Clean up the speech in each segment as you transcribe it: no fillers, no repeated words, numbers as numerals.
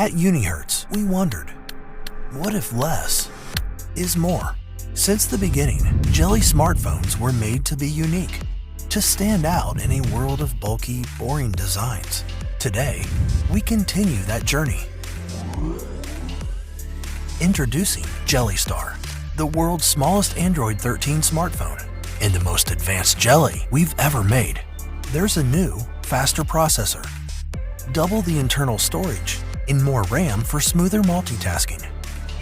At Unihertz, we wondered, what if less is more? Since the beginning, Jelly smartphones were made to be unique, to stand out in a world of bulky, boring designs. Today, we continue that journey. Introducing Jelly Star, the world's smallest Android 13 smartphone, and the most advanced Jelly we've ever made. There's a new, faster processor, double the internal storage, and more RAM for smoother multitasking,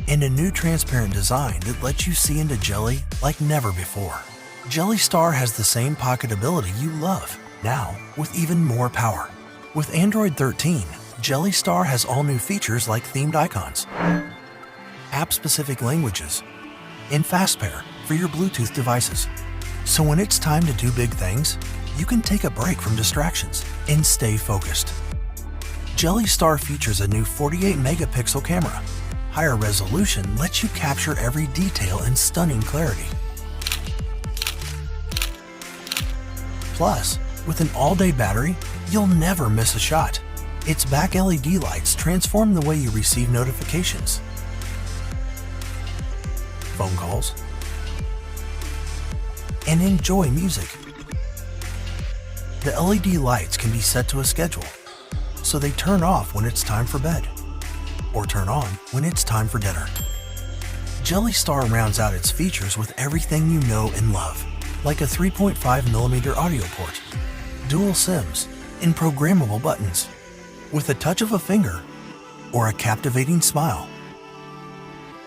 and a new transparent design that lets you see into Jelly like never before. Jelly Star has the same pocketability you love, now with even more power. With Android 13, Jelly Star has all new features like themed icons, app-specific languages, and Fast Pair for your Bluetooth devices. So when it's time to do big things, you can take a break from distractions and stay focused. Jelly Star features a new 48-megapixel camera. Higher resolution lets you capture every detail in stunning clarity. Plus, with an all-day battery, you'll never miss a shot. Its back LED lights transform the way you receive notifications, phone calls, and enjoy music. The LED lights can be set to a schedule, so they turn off when it's time for bed, or turn on when it's time for dinner. Jelly Star rounds out its features with everything you know and love, like a 3.5mm audio port, dual SIMs, and programmable buttons, with a touch of a finger or a captivating smile.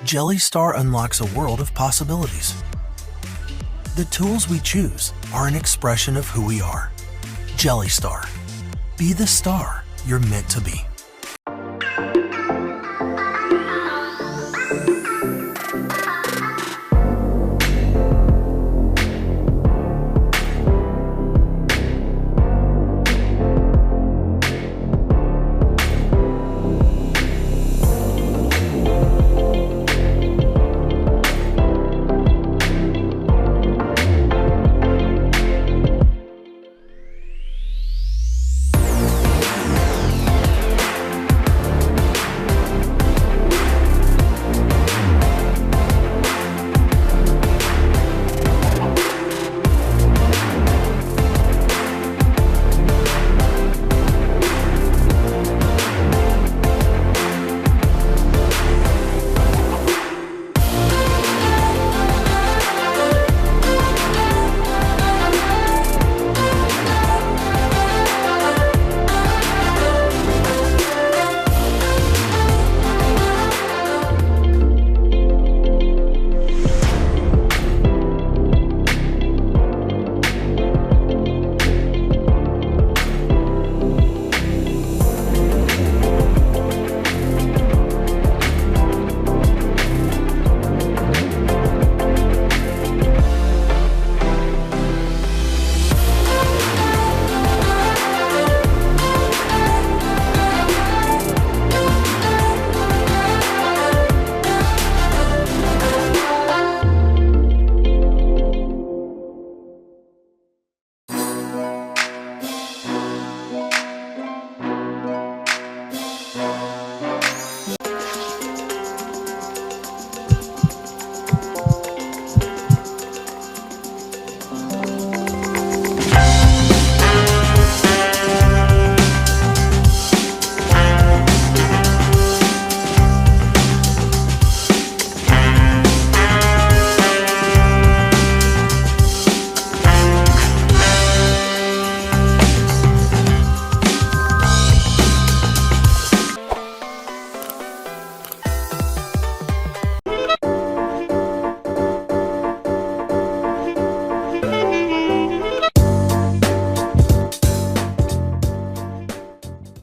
Jelly Star unlocks a world of possibilities. The tools we choose are an expression of who we are. Jelly Star. Be the star you're meant to be.